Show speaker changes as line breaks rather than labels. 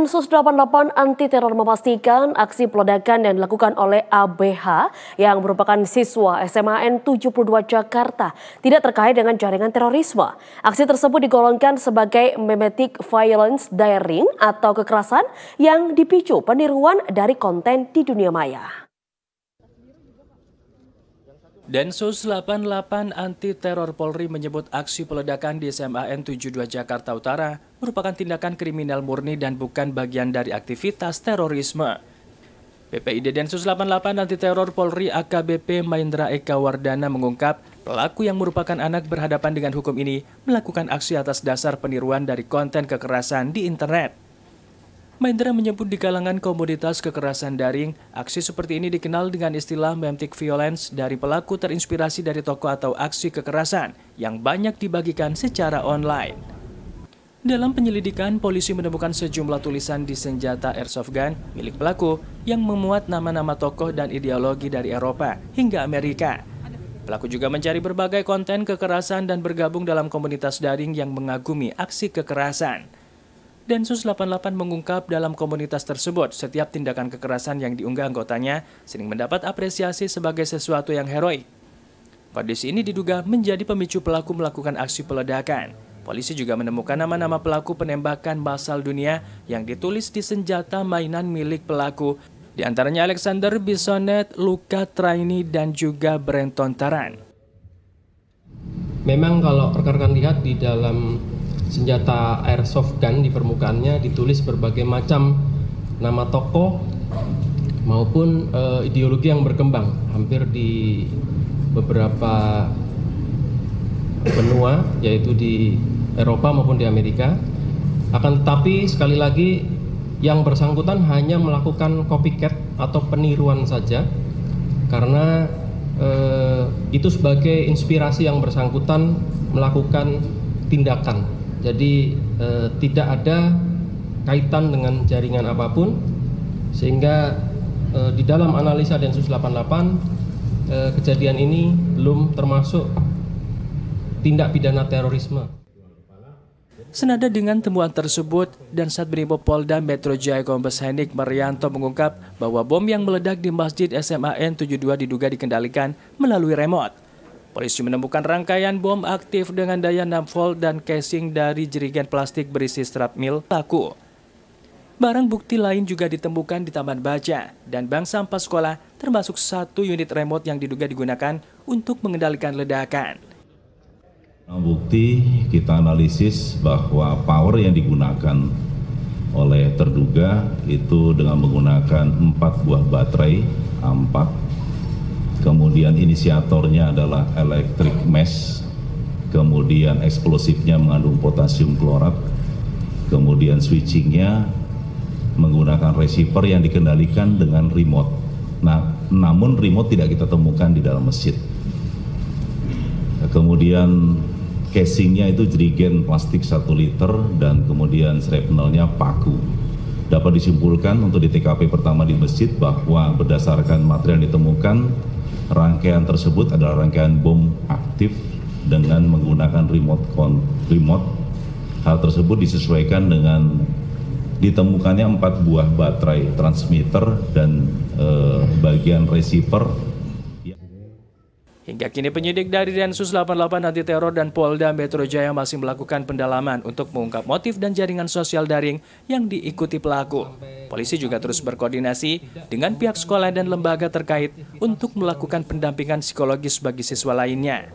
Densus 88 anti teror memastikan aksi peledakan yang dilakukan oleh ABH yang merupakan siswa SMAN 72 Jakarta tidak terkait dengan jaringan terorisme. Aksi tersebut digolongkan sebagai memetic violence daring atau kekerasan yang dipicu peniruan dari konten di dunia maya.
Densus 88 anti teror Polri menyebut aksi peledakan di SMAN 72 Jakarta Utara merupakan tindakan kriminal murni dan bukan bagian dari aktivitas terorisme. PPID Densus 88 anti teror Polri AKBP Maindra Eka Wardana mengungkap pelaku yang merupakan anak berhadapan dengan hukum ini melakukan aksi atas dasar peniruan dari konten kekerasan di internet. Maindra menyebut di kalangan komoditas kekerasan daring, aksi seperti ini dikenal dengan istilah memetic violence dari pelaku terinspirasi dari tokoh atau aksi kekerasan yang banyak dibagikan secara online. Dalam penyelidikan, polisi menemukan sejumlah tulisan di senjata airsoft gun milik pelaku yang memuat nama-nama tokoh dan ideologi dari Eropa hingga Amerika. Pelaku juga mencari berbagai konten kekerasan dan bergabung dalam komunitas daring yang mengagumi aksi kekerasan. Densus 88 mengungkap dalam komunitas tersebut, setiap tindakan kekerasan yang diunggah anggotanya sering mendapat apresiasi sebagai sesuatu yang heroik. Kondisi ini diduga menjadi pemicu pelaku melakukan aksi peledakan. Polisi juga menemukan nama-nama pelaku penembakan massal dunia yang ditulis di senjata mainan milik pelaku, di antaranya Alexander Bissonnette, Luca Traini, dan juga Brenton Tarrant.
Memang kalau rekan-rekan lihat di dalam senjata airsoft gun di permukaannya ditulis berbagai macam nama tokoh maupun ideologi yang berkembang hampir di beberapa benua, yaitu di Eropa maupun di Amerika. Akan tetapi sekali lagi yang bersangkutan hanya melakukan copycat atau peniruan saja, karena itu sebagai inspirasi yang bersangkutan melakukan tindakan. Jadi tidak ada kaitan dengan jaringan apapun, sehingga di dalam analisa Densus 88 kejadian ini belum termasuk tindak pidana terorisme.
Senada dengan temuan tersebut, Dansat Brimob Polda Metro Jaya Kombes Henik Marianto mengungkap bahwa bom yang meledak di Masjid SMAN 72 diduga dikendalikan melalui remote. Polisi menemukan rangkaian bom aktif dengan daya 6 volt dan casing dari jerigen plastik berisi strap mil pelaku. Barang bukti lain juga ditemukan di taman baca dan bank sampah sekolah, termasuk 1 unit remote yang diduga digunakan untuk mengendalikan ledakan.
Bukti kita analisis bahwa power yang digunakan oleh terduga itu dengan menggunakan 4 buah baterai A4. Kemudian inisiatornya adalah electric mesh, kemudian eksplosifnya mengandung potasium klorat, kemudian switchingnya menggunakan receiver yang dikendalikan dengan remote. Nah, namun remote tidak kita temukan di dalam masjid. Kemudian casingnya itu jerigen plastik 1 liter dan kemudian shrapnelnya paku. Dapat disimpulkan untuk di TKP pertama di masjid bahwa berdasarkan material yang ditemukan, rangkaian tersebut adalah rangkaian bom aktif dengan menggunakan remote. Hal tersebut disesuaikan dengan ditemukannya 4 buah baterai transmitter dan bagian receiver.
Hingga kini penyidik dari Densus 88 anti teror dan Polda Metro Jaya masih melakukan pendalaman untuk mengungkap motif dan jaringan sosial daring yang diikuti pelaku. Polisi juga terus berkoordinasi dengan pihak sekolah dan lembaga terkait untuk melakukan pendampingan psikologis bagi siswa lainnya.